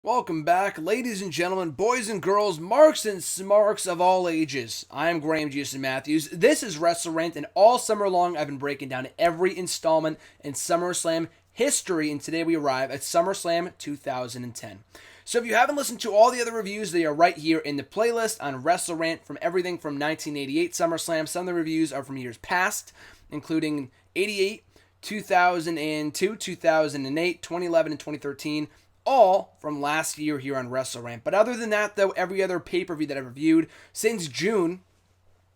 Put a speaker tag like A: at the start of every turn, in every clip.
A: Welcome back, ladies and gentlemen, boys and girls, marks and smarks of all ages. I am Graham Jason Matthews. This is WrestleRant, and all summer long I've been breaking down every installment in SummerSlam history, and today we arrive at SummerSlam 2010. So if you haven't listened to all the other reviews, they are right here in the playlist on WrestleRant, from everything from 1988 SummerSlam. Some of the reviews are from years past, including 88, 2002, 2008, 2011, and 2013. All from last year here on WrestleRant. But other than that, though, every other pay-per-view that I've reviewed since June,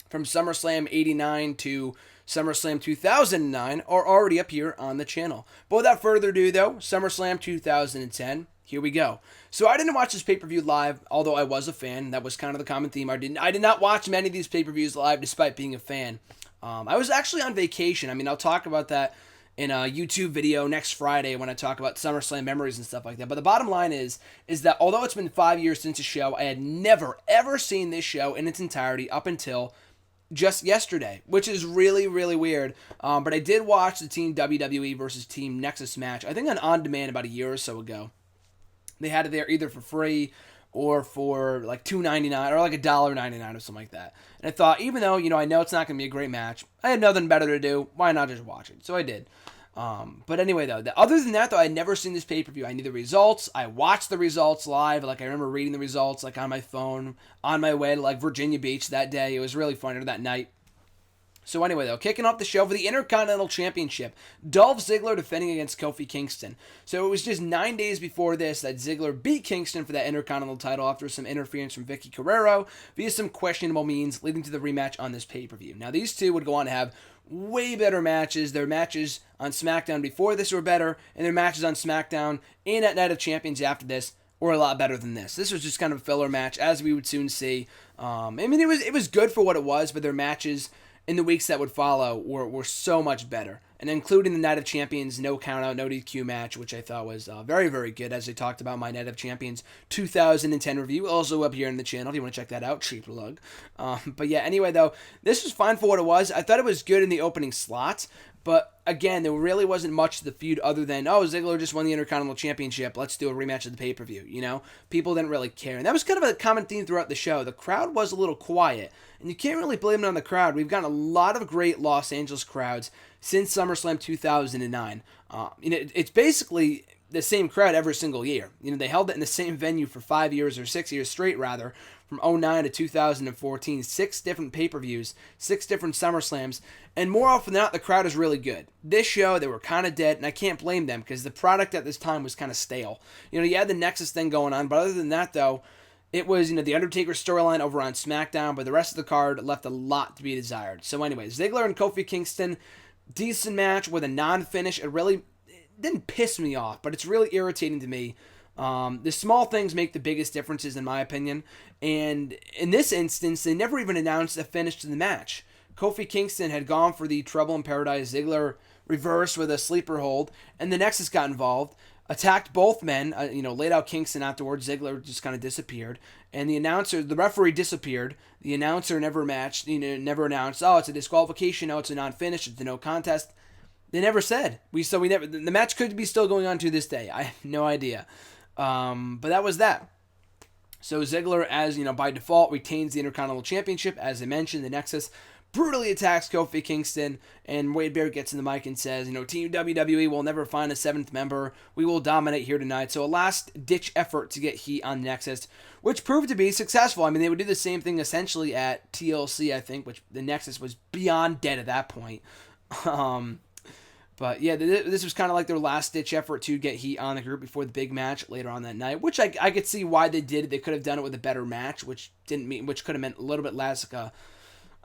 A: from SummerSlam 89 to SummerSlam 2009, are already up here on the channel. But without further ado, though, SummerSlam 2010, here we go. So I didn't watch this pay-per-view live, although I was a fan. That was kind of the common theme. I did not watch many of these pay-per-views live, despite being a fan. I was actually on vacation. I'll talk about that in a YouTube video next Friday when I talk about SummerSlam memories and stuff like that. But the bottom line is that although it's been 5 years since the show, I had never, ever seen this show in its entirety up until just yesterday, which is really, really weird. But I did watch the Team WWE versus Team Nexus match, I think on demand about a year or so ago. They had it there either for free or for like $2.99 or like $1.99 or something like that. And I thought, even though, I know it's not going to be a great match, I had nothing better to do. Why not just watch it? So I did. But anyway, though, other than that, though, I'd never seen this pay-per-view. I knew the results. I watched the results live. Like, I remember reading the results, like, on my phone, on my way to, like, Virginia Beach that day. It was really fun, or that night. So anyway, though, kicking off the show for the Intercontinental Championship, Dolph Ziggler defending against Kofi Kingston. So it was just 9 days before this that Ziggler beat Kingston for that Intercontinental title after some interference from Vicky Guerrero via some questionable means, leading to the rematch on this pay-per-view. Now, these two would go on to have way better matches. Their matches on SmackDown before this were better, and their matches on SmackDown and at Night of Champions after this were a lot better than this. This was just kind of a filler match, as we would soon see. It was good for what it was, but their matches in the weeks that would follow were so much better. And including the Night of Champions no countout, no DQ match, which I thought was very, very good, as I talked about my Night of Champions 2010 review, also up here in the channel if you want to check that out, cheap plug. But yeah, anyway, though, this was fine for what it was. I thought it was good in the opening slots, but again, there really wasn't much to the feud other than, Ziggler just won the Intercontinental Championship, let's do a rematch of the pay-per-view, People didn't really care. And that was kind of a common theme throughout the show. The crowd was a little quiet, and you can't really blame it on the crowd. We've gotten a lot of great Los Angeles crowds since SummerSlam 2009. It's basically the same crowd every single year. They held it in the same venue for 5 years, or 6 years straight, rather, from 2009 to 2014. 6 different pay-per-views, 6 different SummerSlams, and more often than not, the crowd is really good. This show, they were kind of dead, and I can't blame them, because the product at this time was kind of stale. You had the Nexus thing going on, but other than that, though, it was, the Undertaker storyline over on SmackDown, but the rest of the card left a lot to be desired. So anyway, Ziggler and Kofi Kingston, decent match with a non-finish. It didn't piss me off, but it's really irritating to me. The small things make the biggest differences, in my opinion. And in this instance, they never even announced a finish to the match. Kofi Kingston had gone for the Trouble in Paradise. Ziggler reversed with a sleeper hold, and the Nexus got involved, attacked both men, laid out Kingston afterwards. Ziggler just kind of disappeared, and the referee disappeared. The announcer never never announced, it's a disqualification, it's a non-finish, it's a no contest. They never said. The match could be still going on to this day. I have no idea. But that was that. So Ziggler, as by default, retains the Intercontinental Championship. As I mentioned, the Nexus brutally attacks Kofi Kingston, and Wade Barrett gets in the mic and says, Team WWE will never find a 7th member. We will dominate here tonight. So a last-ditch effort to get heat on Nexus, which proved to be successful. They would do the same thing essentially at TLC, I think, which the Nexus was beyond dead at that point. But yeah, this was kind of like their last-ditch effort to get heat on the group before the big match later on that night, which I could see why they did it. They could have done it with a better match, which could have meant a little bit less like a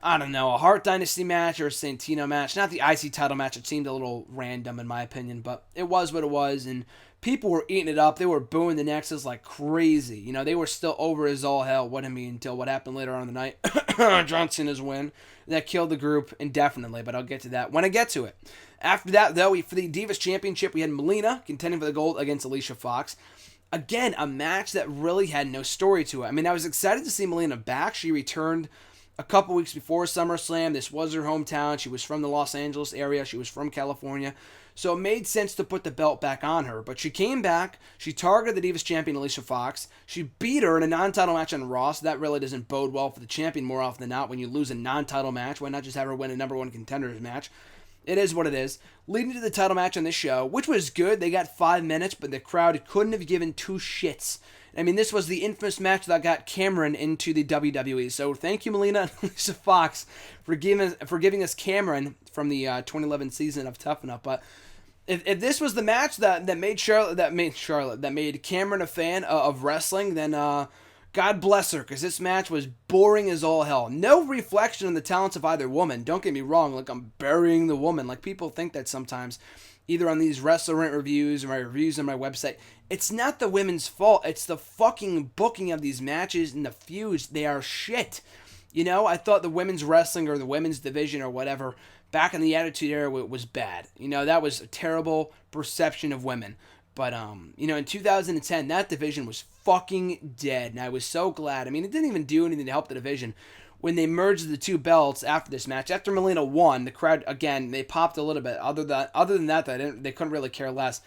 A: Hart Dynasty match or a Santino match. Not the IC title match. It seemed a little random in my opinion, but it was what it was, and people were eating it up. They were booing the Nexus like crazy. They were still over as all hell, until what happened later on in the night. John Cena's win. That killed the group indefinitely, but I'll get to that when I get to it. After that, though, for the Divas Championship, we had Melina contending for the gold against Alicia Fox. Again, a match that really had no story to it. I was excited to see Melina back. She returned a couple weeks before SummerSlam. This was her hometown. She was from the Los Angeles area. She was from California. So it made sense to put the belt back on her. But she came back. She targeted the Divas champion, Alicia Fox. She beat her in a non-title match on Raw. So that really doesn't bode well for the champion more often than not. When you lose a non-title match, why not just have her win a number one contenders match? It is what it is. Leading to the title match on this show, which was good. They got 5 minutes, but the crowd couldn't have given two shits. I mean, this was the infamous match that got Cameron into the WWE. So thank you, Melina and Alicia Fox, for giving us Cameron from the 2011 season of Tough Enough. But if this was the match that made Cameron a fan of wrestling, then God bless her, because this match was boring as all hell. No reflection on the talents of either woman. Don't get me wrong, like I'm burying the woman. Like people think that sometimes, either on these WrestleRant reviews or my reviews on my website. It's not the women's fault. It's the fucking booking of these matches and the feuds. They are shit. You know, I thought the women's wrestling or the women's division or whatever back in the Attitude Era was bad. You know, that was a terrible perception of women. But, you know, in 2010, that division was fucking dead. And I was so glad. I mean, it didn't even do anything to help the division. When they merged the two belts after this match, after Melina won, the crowd, again, they popped a little bit. Other than that, they couldn't really care less.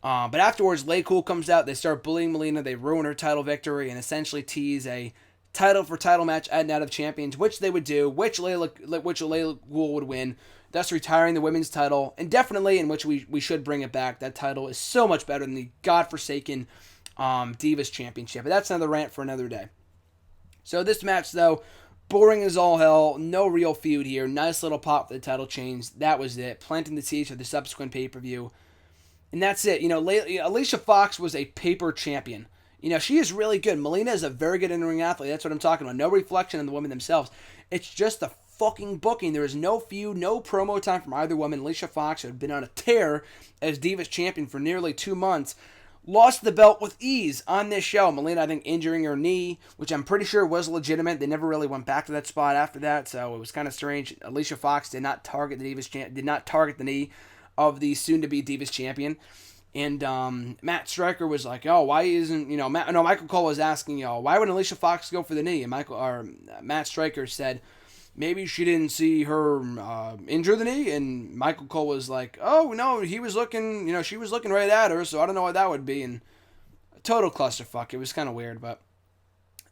A: But afterwards, Lay Cool comes out. They start bullying Melina. They ruin her title victory and essentially tease a title match at Night of Champions, which they would do, which Layla Cool would win, thus retiring the women's title, and definitely in which we should bring it back. That title is so much better than the godforsaken Divas Championship. But that's another rant for another day. So this match, though, boring as all hell. No real feud here. Nice little pop for the title change. That was it. Planting the seeds for the subsequent pay-per-view. And that's it. You know, Alicia Fox was a paper champion. You know, she is really good. Melina is a very good in-ring athlete. That's what I'm talking about. No reflection on the women themselves. It's just the fucking booking. There is no feud, no promo time from either woman. Alicia Fox, who had been on a tear as Divas champion for nearly 2 months, lost the belt with ease on this show. Melina, I think, injuring her knee, which I'm pretty sure was legitimate. They never really went back to that spot after that, so it was kind of strange. Alicia Fox did not target the knee of the soon-to-be Divas champion. And Matt Striker was like, "Oh, why isn't Michael Cole was asking, why would Alicia Fox go for the knee?" And Matt Striker said, maybe she didn't see her injure the knee. And Michael Cole was like, "Oh no, he was looking, she was looking right at her, so I don't know what that would be." And a total clusterfuck. It was kind of weird, but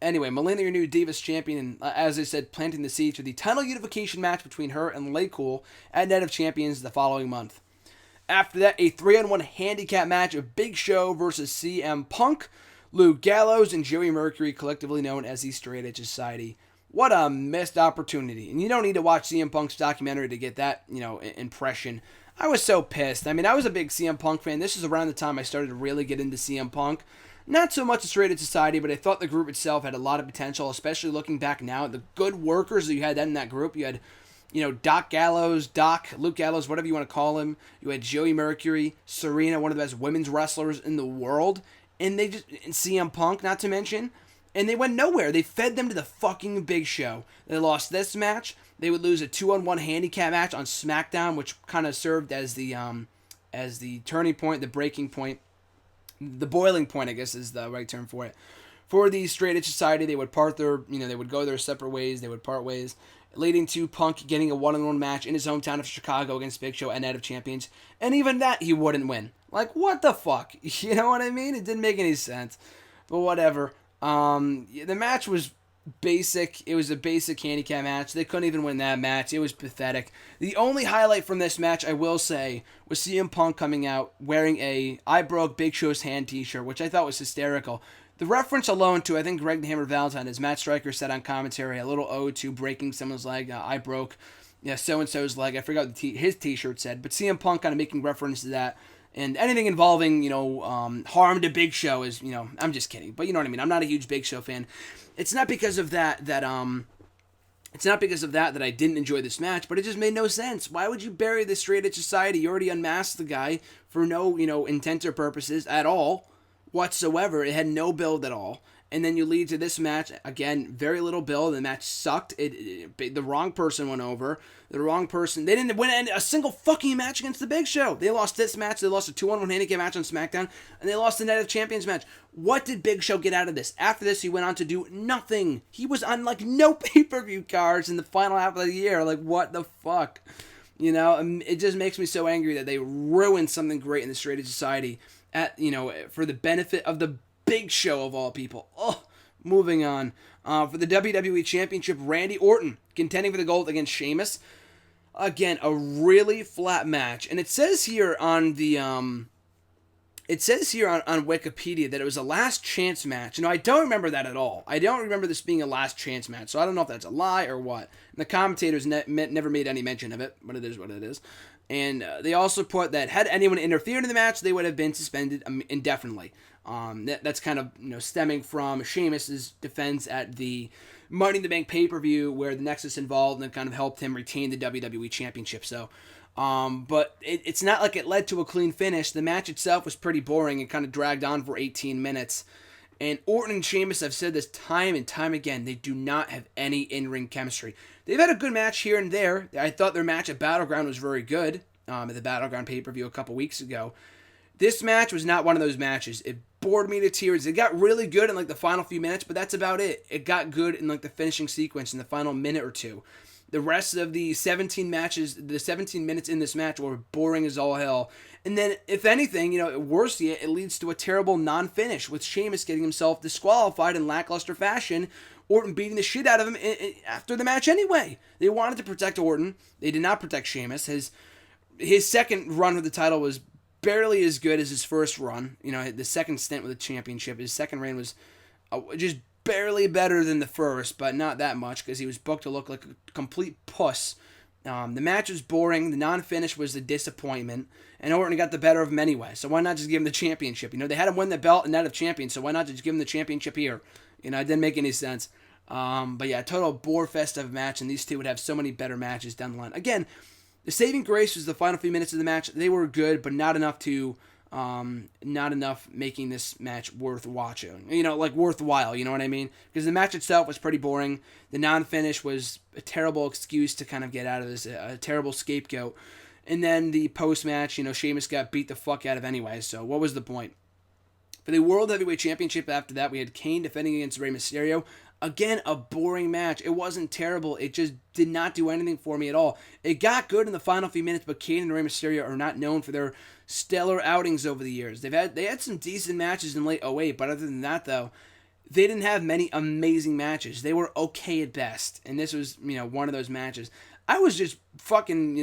A: anyway, Melina, your new Divas champion, and as I said, planting the seeds for the title unification match between her and Lay Cool at Night of Champions the following month. After that, a 3-on-1 handicap match of Big Show versus CM Punk, Luke Gallows, and Joey Mercury, collectively known as the Straight Edge Society. What a missed opportunity. And you don't need to watch CM Punk's documentary to get that, impression. I was so pissed. I mean, I was a big CM Punk fan. This is around the time I started to really get into CM Punk. Not so much the Straight Edge Society, but I thought the group itself had a lot of potential, especially looking back now. The good workers that you had in that group, you had Luke Gallows, whatever you want to call him. You had Joey Mercury, Serena, one of the best women's wrestlers in the world. And CM Punk, not to mention. And they went nowhere. They fed them to the fucking Big Show. They lost this match. They would lose a 2-on-1 handicap match on SmackDown, which kind of served as the turning point, the breaking point. The boiling point, I guess, is the right term for it. For the Straight Edge Society, they would they would go their separate ways. They would part ways, leading to Punk getting a 1-on-1 match in his hometown of Chicago against Big Show at Night of Champions. And even that, he wouldn't win. Like, what the fuck? You know what I mean? It didn't make any sense. But whatever. The match was basic. It was a basic handicap match. They couldn't even win that match. It was pathetic. The only highlight from this match, I will say, was CM Punk coming out wearing a "I broke Big Show's hand" t-shirt, which I thought was hysterical. The reference alone to, I think, Greg the Hammer Valentine, as Matt Striker said on commentary, a little ode to breaking someone's leg. I broke so-and-so's leg. I forgot what his t-shirt said, but CM Punk kind of making reference to that. And anything involving, harm to Big Show is, I'm just kidding. But you know what I mean. I'm not a huge Big Show fan. It's not because of that I didn't enjoy this match, but it just made no sense. Why would you bury the Straight Edge Society? You already unmasked the guy for no, intent or purposes at all. whatsoever. It had no build at all. And then you lead to this match, again, very little build. The match sucked. The wrong person went over. The wrong person. They didn't win a single fucking match against the Big Show. They lost this match. They lost a 2-on-1 handicap match on SmackDown. And they lost the Night of Champions match. What did Big Show get out of this? After this, he went on to do nothing. He was on, like, no pay-per-view cards in the final half of the year. Like, what the fuck? You know, it just makes me so angry that they ruined something great in the Straight Edge Society for the benefit of the Big Show of all people. Oh, moving on. For the WWE Championship, Randy Orton contending for the gold against Sheamus. Again, a really flat match. And it says here on the on Wikipedia that it was a last chance match. I don't remember that at all. I don't remember this being a last chance match. So I don't know if that's a lie or what. And the commentators never made any mention of it, but it is what it is. And they also put that had anyone interfered in the match, they would have been suspended indefinitely. That's kind of stemming from Sheamus's defense at the Money in the Bank pay-per-view where the Nexus involved and kind of helped him retain the WWE Championship. So, but it's not like it led to a clean finish. The match itself was pretty boring and kind of dragged on for 18 minutes. And Orton and Sheamus, I've said this time and time again, they do not have any in-ring chemistry. They've had a good match here and there. I thought their match at Battleground was very good at the Battleground pay-per-view a couple weeks ago. This match was not one of those matches. It bored me to tears. It got really good in like the final few minutes, but that's about it. It got good in like the finishing sequence in the final minute or two. The rest of the 17 minutes in this match were boring as all hell. And then, if anything, worse yet, it leads to a terrible non-finish with Sheamus getting himself disqualified in lackluster fashion. Orton beating the shit out of him after the match anyway. They wanted to protect Orton. They did not protect Sheamus. His second run with the title was barely as good as his first run. The second stint with the championship. His second reign was just barely better than the first, but not that much because he was booked to look like a complete puss. The match was boring. The non-finish was a disappointment. And Orton got the better of him anyway. So why not just give him the championship? They had him win the belt and Night of Champions, so why not just give him the championship here? It didn't make any sense. But yeah, total bore fest of a match, and these two would have so many better matches down the line. Again, the saving grace was the final few minutes of the match. They were good, but not enough making this match worth watching. Worthwhile, you know what I mean? Because the match itself was pretty boring. The non-finish was a terrible excuse to kind of get out of this, a terrible scapegoat. And then the post-match, Sheamus got beat the fuck out of anyway, so what was the point? For the World Heavyweight Championship after that, we had Kane defending against Rey Mysterio. Again, a boring match. It wasn't terrible. It just did not do anything for me at all. It got good in the final few minutes, but Kane and Rey Mysterio are not known for their stellar outings over the years. They had some decent matches in late 2008, but other than that, though, they didn't have many amazing matches. They were okay at best, and this was, one of those matches. I was just fucking,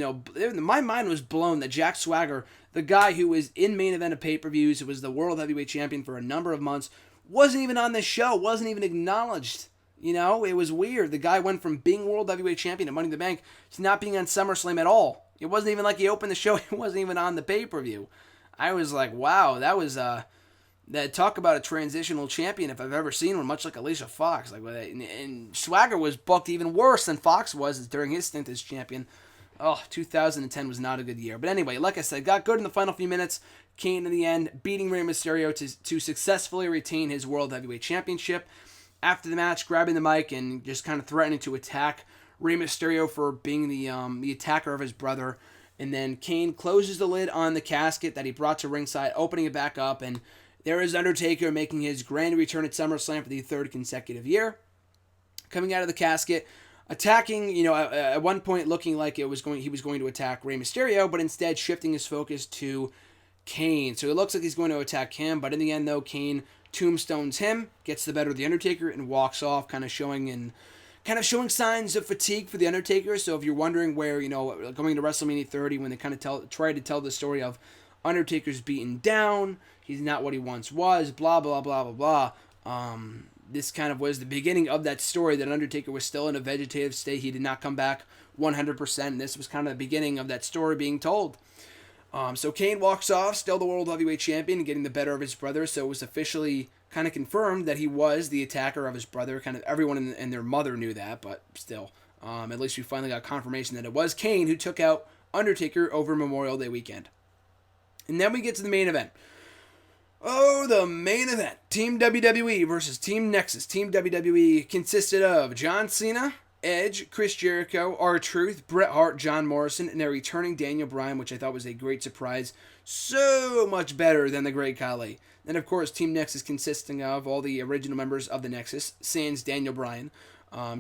A: my mind was blown that Jack Swagger, the guy who was in main event of pay-per-views, who was the World Heavyweight Champion for a number of months, wasn't even on this show, wasn't even acknowledged. It was weird. The guy went from being World Heavyweight Champion at Money in the Bank to not being on SummerSlam at all. It wasn't even like he opened the show. He wasn't even on the pay-per-view. I was like, wow, that was, talk about a transitional champion if I've ever seen one, much like Alicia Fox. And Swagger was booked even worse than Fox was during his stint as champion. 2010 was not a good year. But anyway, like I said, got good in the final few minutes. Kane in the end, beating Rey Mysterio to successfully retain his World Heavyweight Championship. After the match, grabbing the mic and just kind of threatening to attack Rey Mysterio for being the attacker of his brother. And then Kane closes the lid on the casket that he brought to ringside, opening it back up, and there is Undertaker making his grand return at SummerSlam for the third consecutive year. Coming out of the casket, attacking, at one point looking like he was going to attack Rey Mysterio, but instead shifting his focus to Kane. So it looks like he's going to attack him, but in the end, though, Kane tombstones him, gets the better of the Undertaker, and walks off, kind of showing signs of fatigue for the Undertaker. So if you're wondering where, going to WrestleMania 30, when they kind of try to tell the story of Undertaker's beaten down, he's not what he once was, blah, blah, blah, blah, blah. This kind of was the beginning of that story, that Undertaker was still in a vegetative state. He did not come back 100%, and this was kind of the beginning of that story being told. So Kane walks off, still the World Heavyweight Champion, and getting the better of his brother, so it was officially kind of confirmed that he was the attacker of his brother. Kind of everyone and their mother knew that, but still, at least we finally got confirmation that it was Kane who took out Undertaker over Memorial Day weekend. And then we get to the main event. Oh, the main event. Team WWE versus Team Nexus. Team WWE consisted of John Cena, Edge, Chris Jericho, R-Truth, Bret Hart, John Morrison, and a returning Daniel Bryan, which I thought was a great surprise. So much better than the Great Khali. And of course, Team Nexus consisting of all the original members of the Nexus, sans Daniel Bryan,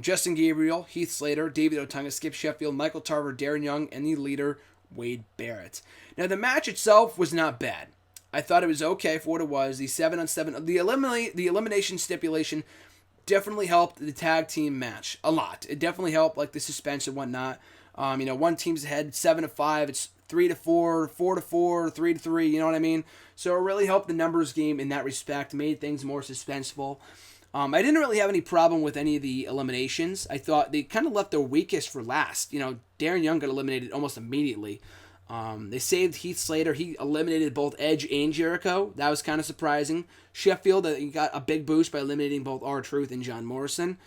A: Justin Gabriel, Heath Slater, David Otunga, Skip Sheffield, Michael Tarver, Darren Young, and the leader, Wade Barrett. Now, the match itself was not bad. I thought it was okay for what it was. The 7-on-7, the elimination stipulation definitely helped the tag team match a lot. It definitely helped, like the suspense and whatnot. One team's ahead 7-5. It's 3-4, 4-4, 3-3. You know what I mean? So it really helped the numbers game in that respect. Made things more suspenseful. I didn't really have any problem with any of the eliminations. I thought they kind of left their weakest for last. Darren Young got eliminated almost immediately. They saved Heath Slater. He eliminated both Edge and Jericho. That was kind of surprising. Sheffield got a big boost by eliminating both R-Truth and John Morrison.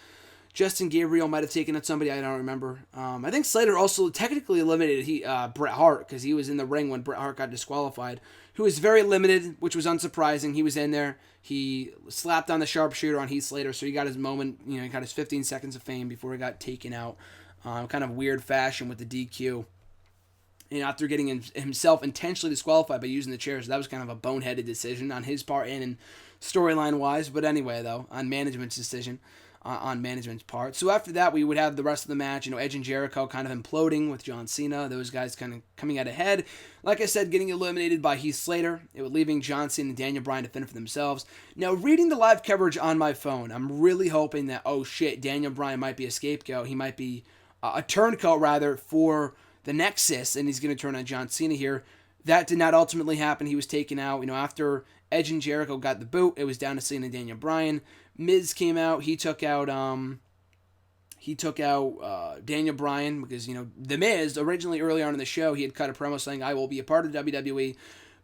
A: Justin Gabriel might have taken out somebody, I don't remember. I think Slater also technically eliminated Bret Hart because he was in the ring when Bret Hart got disqualified, who was very limited, which was unsurprising. He was in there. He slapped on the sharpshooter on Heath Slater, so he got his moment. He got his 15 seconds of fame before he got taken out. Kind of weird fashion with the DQ. After getting himself intentionally disqualified by using the chairs. That was kind of a boneheaded decision on his part and storyline-wise. But anyway, though, on management's decision, on management's part. So after that, we would have the rest of the match. Edge and Jericho kind of imploding with John Cena. Those guys kind of coming out ahead. Like I said, getting eliminated by Heath Slater. It would leaving John Cena and Daniel Bryan to fend for themselves. Now, reading the live coverage on my phone, I'm really hoping that, oh shit, Daniel Bryan might be a scapegoat. He might be a turncoat, rather, for the Nexus, and he's going to turn on John Cena here. That did not ultimately happen. He was taken out. After Edge and Jericho got the boot, it was down to Cena and Daniel Bryan. Miz came out. He took out Daniel Bryan because, The Miz, originally early on in the show, he had cut a promo saying, I will be a part of WWE.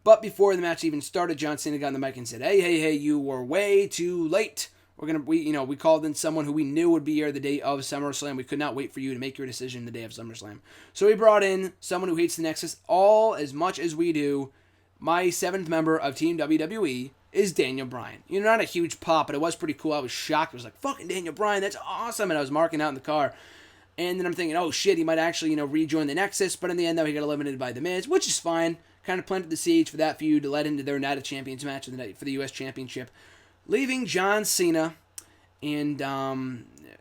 A: But before the match even started, John Cena got on the mic and said, hey, you were way too late. We called in someone who we knew would be here the day of SummerSlam. We could not wait for you to make your decision the day of SummerSlam. So we brought in someone who hates the Nexus all as much as we do. My seventh member of Team WWE is Daniel Bryan. Not a huge pop, but it was pretty cool. I was shocked. I was like, fucking Daniel Bryan, that's awesome. And I was marking out in the car. And then I'm thinking, oh shit, he might actually, rejoin the Nexus. But in the end, though, he got eliminated by The Miz, which is fine. Kind of planted the siege for that feud to let into their Night of Champions match for the U.S. Championship. Leaving John Cena and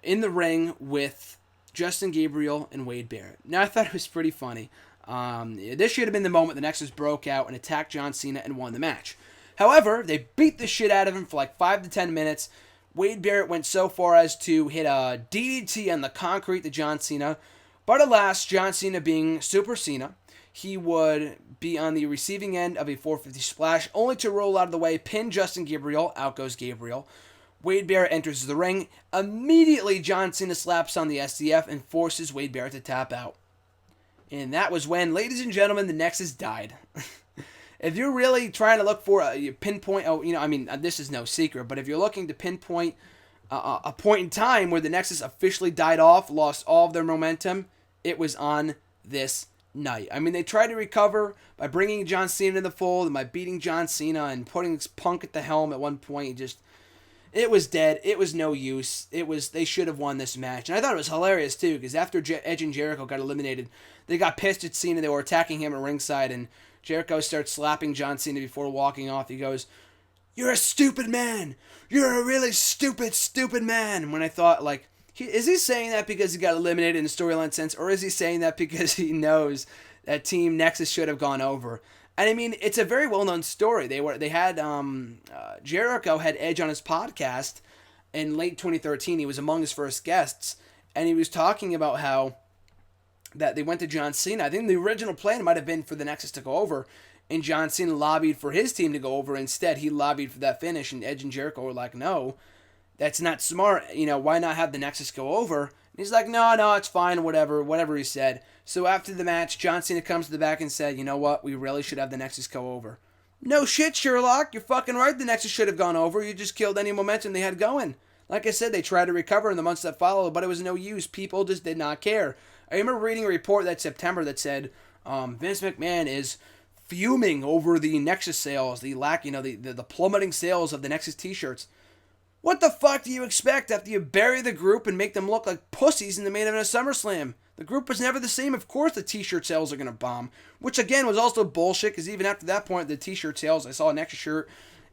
A: in the ring with Justin Gabriel and Wade Barrett. Now, I thought it was pretty funny. This should have been the moment the Nexus broke out and attacked John Cena and won the match. However, they beat the shit out of him for like 5 to 10 minutes. Wade Barrett went so far as to hit a DDT on the concrete to John Cena. But alas, John Cena being Super Cena, he would be on the receiving end of a 450 splash, only to roll out of the way, pin Justin Gabriel. Out goes Gabriel. Wade Barrett enters the ring. Immediately, John Cena slaps on the SDF and forces Wade Barrett to tap out. And that was when, ladies and gentlemen, the Nexus died. If you're really trying to look for a pinpoint, this is no secret, but if you're looking to pinpoint a point in time where the Nexus officially died off, lost all of their momentum, it was on this night. They tried to recover by bringing John Cena to the fold and by beating John Cena and putting Punk at the helm at one point. It was dead. It was no use. They should have won this match. And I thought it was hilarious, too, because after Edge and Jericho got eliminated, they got pissed at Cena. They were attacking him at ringside, and Jericho starts slapping John Cena before walking off. He goes, "You're a stupid man. You're a really stupid, stupid man." And when I thought, is he saying that because he got eliminated in the storyline sense, or is he saying that because he knows that Team Nexus should have gone over? And it's a very well-known story. Jericho had Edge on his podcast in late 2013. He was among his first guests, and he was talking about how that they went to John Cena. I think the original plan might have been for the Nexus to go over, and John Cena lobbied for his team to go over. Instead, he lobbied for that finish, and Edge and Jericho were like, "No, that's not smart. Why not have the Nexus go over?" And he's like, "No, it's fine, whatever he said." So after the match, John Cena comes to the back and said, "You know what? We really should have the Nexus go over." "No shit, Sherlock. You're fucking right. The Nexus should have gone over. You just killed any momentum they had going." Like I said, they tried to recover in the months that followed, but it was no use. People just did not care. I remember reading a report that September that said Vince McMahon is fuming over the Nexus sales, the lack, the plummeting sales of the Nexus t-shirts. What the fuck do you expect after you bury the group and make them look like pussies in the main event of SummerSlam? The group was never the same. Of course the t-shirt sales are going to bomb, which again was also bullshit, because even after that point, the t-shirt sales, I saw a Nexus shirt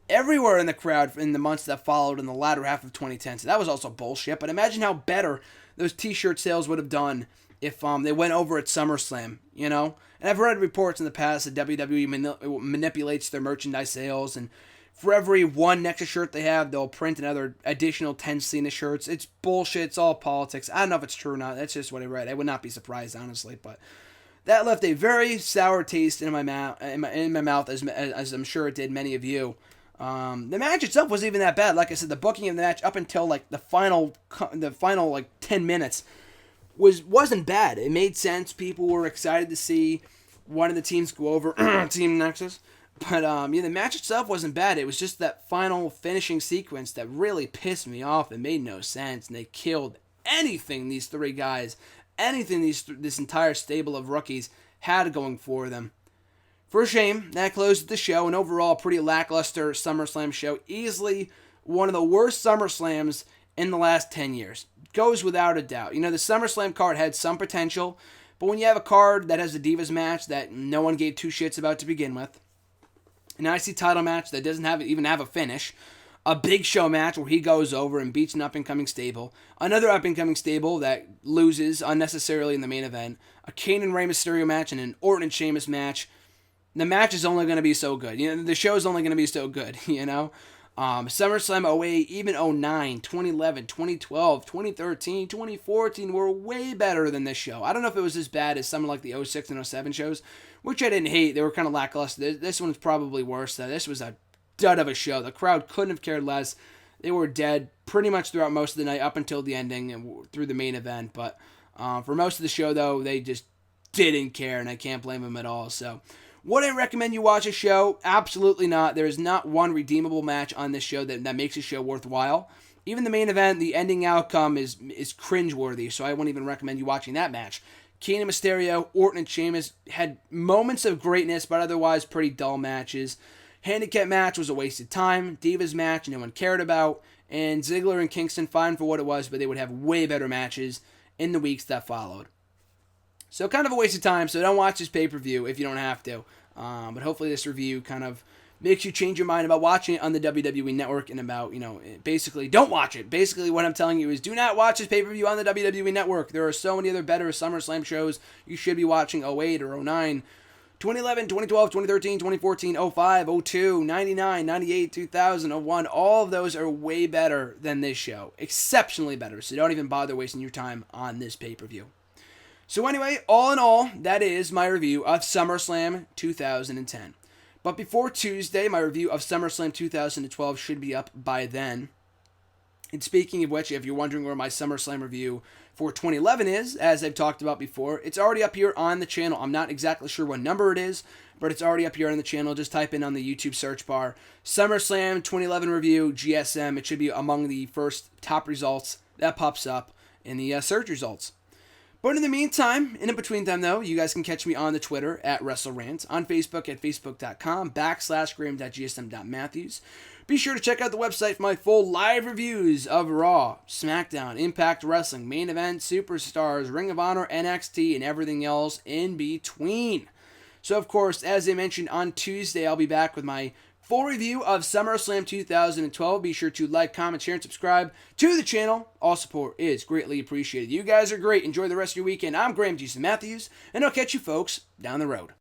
A: everywhere in the crowd in the months that followed in the latter half of 2010. So that was also bullshit. But imagine how better those t-shirt sales would have done if they went over at SummerSlam, And I've read reports in the past that WWE manipulates their merchandise sales, and for every one Nexus shirt they have, they'll print another additional 10 Cena shirts. It's bullshit. It's all politics. I don't know if it's true or not. That's just what I read. I would not be surprised, honestly. But that left a very sour taste in my mouth, as I'm sure it did many of you. The match itself wasn't even that bad. Like I said, the booking of the match up until like the final like 10 minutes wasn't bad. It made sense. People were excited to see one of the teams go over, Team Nexus. But the match itself wasn't bad. It was just that final finishing sequence that really pissed me off. It made no sense, and they killed anything these three guys, anything this entire stable of rookies had going for them. For a shame, that closed the show. An overall pretty lackluster SummerSlam show. Easily one of the worst SummerSlams in the last 10 years. Goes without a doubt. The SummerSlam card had some potential, but when you have a card that has a Divas match that no one gave two shits about to begin with, an IC title match that doesn't even have a finish, a Big Show match where he goes over and beats an up-and-coming stable, another up-and-coming stable that loses unnecessarily in the main event, a Kane and Rey Mysterio match, and an Orton and Sheamus match, the match is only going to be so good. The show is only going to be so good, SummerSlam 08, even 09, 2011, 2012, 2013, 2014 were way better than this show. I don't know if it was as bad as some like the 06 and 07 shows, which I didn't hate. They were kind of lackluster. This one's probably worse, though. This was a dud of a show. The crowd couldn't have cared less. They were dead pretty much throughout most of the night, up until the ending and through the main event. But for most of the show, though, they just didn't care, and I can't blame them at all. So, would I recommend you watch a show? Absolutely not. There is not one redeemable match on this show that makes a show worthwhile. Even the main event, the ending outcome is cringeworthy, so I wouldn't even recommend you watching that match. Kane and Mysterio, Orton and Sheamus had moments of greatness, but otherwise pretty dull matches. Handicap match was a waste of time. Divas match no one cared about. And Ziggler and Kingston, fine for what it was, but they would have way better matches in the weeks that followed. So kind of a waste of time, so don't watch this pay-per-view if you don't have to. But hopefully this review kind of makes you change your mind about watching it on the WWE Network, and about, basically don't watch it. Basically what I'm telling you is do not watch this pay-per-view on the WWE Network. There are so many other better SummerSlam shows you should be watching. 08 or 09, 2011, 2012, 2013, 2014, 05, 02, 99, 98, 2000, 01. All of those are way better than this show. Exceptionally better. So don't even bother wasting your time on this pay-per-view. So anyway, all in all, that is my review of SummerSlam 2010. But before Tuesday, my review of SummerSlam 2012 should be up by then. And speaking of which, if you're wondering where my SummerSlam review for 2011 is, as I've talked about before, it's already up here on the channel. I'm not exactly sure what number it is, but it's already up here on the channel. Just type in on the YouTube search bar, SummerSlam 2011 review, GSM. It should be among the first top results that pops up in the search results. But in the meantime, in between time though, you guys can catch me on the Twitter at WrestleRant, on Facebook at facebook.com/graham.gsm.matthews. Be sure to check out the website for my full live reviews of Raw, SmackDown, Impact Wrestling, Main Event, Superstars, Ring of Honor, NXT, and everything else in between. So of course, as I mentioned on Tuesday, I'll be back with my full review of SummerSlam 2012. Be sure to like, comment, share, and subscribe to the channel. All support is greatly appreciated. You guys are great. Enjoy the rest of your weekend. I'm Graham Matthews, and I'll catch you folks down the road.